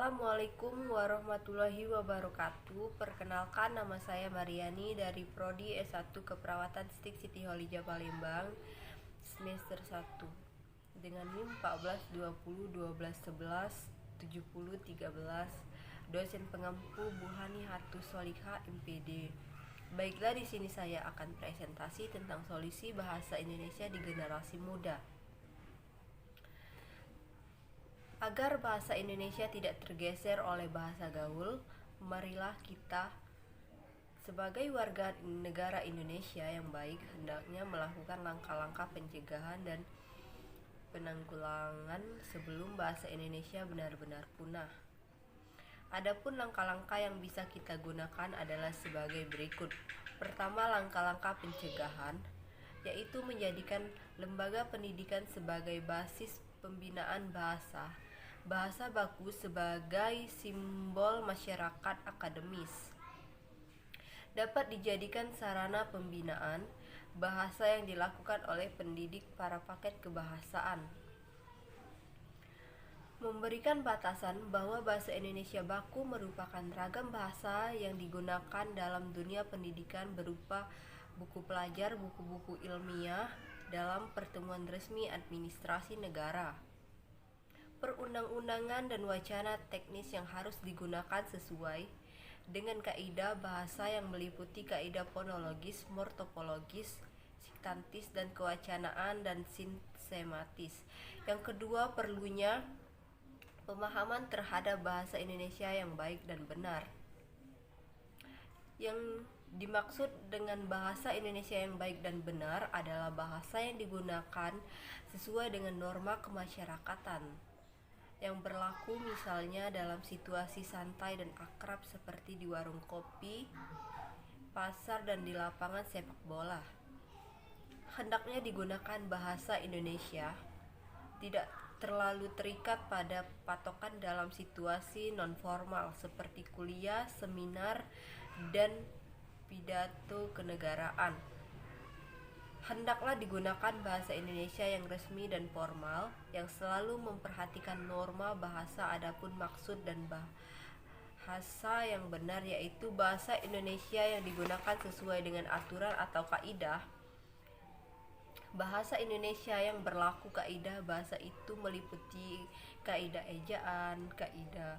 Assalamualaikum warahmatullahi wabarakatuh. Perkenalkan, nama saya Mariani dari Prodi S1 Keperawatan Stik Siti Holija Palembang, semester 1 dengan NIM 14 20 12 11 70 13. Dosen pengampu Bu Hani Hartus Soliha MPD. Baiklah, di sini saya akan presentasi tentang solusi bahasa Indonesia di generasi muda. Agar bahasa Indonesia tidak tergeser oleh bahasa gaul, marilah kita sebagai warga negara Indonesia yang baik hendaknya melakukan langkah-langkah pencegahan dan penanggulangan sebelum bahasa Indonesia benar-benar punah. Adapun langkah-langkah yang bisa kita gunakan adalah sebagai berikut. Pertama, langkah-langkah pencegahan, yaitu menjadikan lembaga pendidikan sebagai basis pembinaan bahasa baku sebagai simbol masyarakat akademis. Dapat dijadikan sarana pembinaan bahasa yang dilakukan oleh pendidik para paket kebahasaan. Memberikan batasan bahwa bahasa Indonesia baku merupakan ragam bahasa yang digunakan dalam dunia pendidikan berupa buku pelajar, buku-buku ilmiah dalam pertemuan resmi administrasi negara, perundang-undangan dan wacana teknis yang harus digunakan sesuai dengan kaidah bahasa yang meliputi kaidah fonologis, morfologis, sintaktis, dan kewacanaan dan sinsematis. Yang kedua, perlunya pemahaman terhadap bahasa Indonesia yang baik dan benar. Yang dimaksud dengan bahasa Indonesia yang baik dan benar adalah bahasa yang digunakan sesuai dengan norma kemasyarakatan yang berlaku, misalnya dalam situasi santai dan akrab seperti di warung kopi, pasar, dan di lapangan sepak bola. Hendaknya digunakan bahasa Indonesia tidak terlalu terikat pada patokan dalam situasi non-formal seperti kuliah, seminar, dan pidato kenegaraan. Hendaklah digunakan bahasa Indonesia yang resmi dan formal, yang selalu memperhatikan norma bahasa. Adapun maksud dan bahasa yang benar, yaitu bahasa Indonesia yang digunakan sesuai dengan aturan atau kaidah bahasa Indonesia yang berlaku. Kaidah bahasa itu meliputi kaidah ejaan, kaidah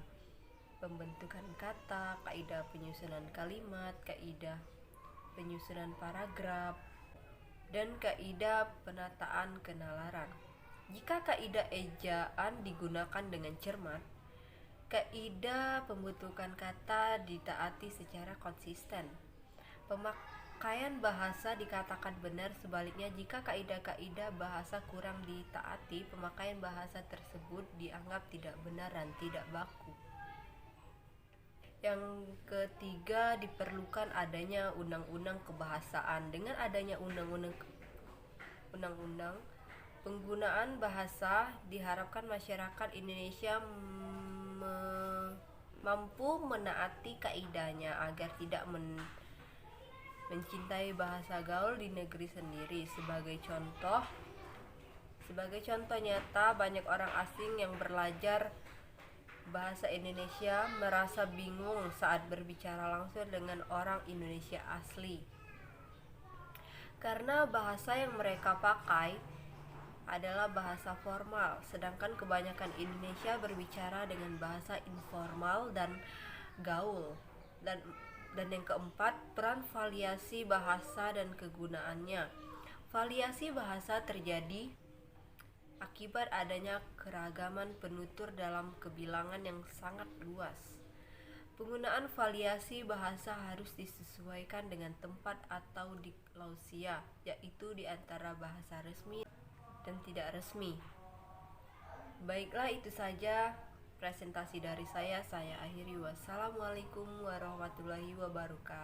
pembentukan kata, kaidah penyusunan kalimat, kaidah penyusunan paragraf, dan kaidah penataan kenalaran. Jika kaidah ejaan digunakan dengan cermat, kaidah pembentukan kata ditaati secara konsisten. Pemakaian bahasa dikatakan benar. Sebaliknya, jika kaidah-kaidah bahasa kurang ditaati, pemakaian bahasa tersebut dianggap tidak benar dan tidak baku. Yang ketiga, diperlukan adanya undang-undang kebahasaan. Dengan adanya undang-undang penggunaan bahasa, diharapkan masyarakat Indonesia mampu menaati kaidahnya agar tidak mencintai bahasa gaul di negeri sendiri. Sebagai contoh nyata, banyak orang asing yang belajar bahasa Indonesia merasa bingung saat berbicara langsung dengan orang Indonesia asli, karena bahasa yang mereka pakai adalah bahasa formal, sedangkan kebanyakan Indonesia berbicara dengan bahasa informal dan gaul. Dan yang keempat, peran variasi bahasa dan kegunaannya. Variasi bahasa terjadi akibat adanya keragaman penutur dalam kebilangan yang sangat luas. Penggunaan variasi bahasa harus disesuaikan dengan tempat atau diklausia, yaitu di antara bahasa resmi dan tidak resmi. Baiklah, itu saja presentasi dari saya. Saya akhiri. Wassalamualaikum warahmatullahi wabarakatuh.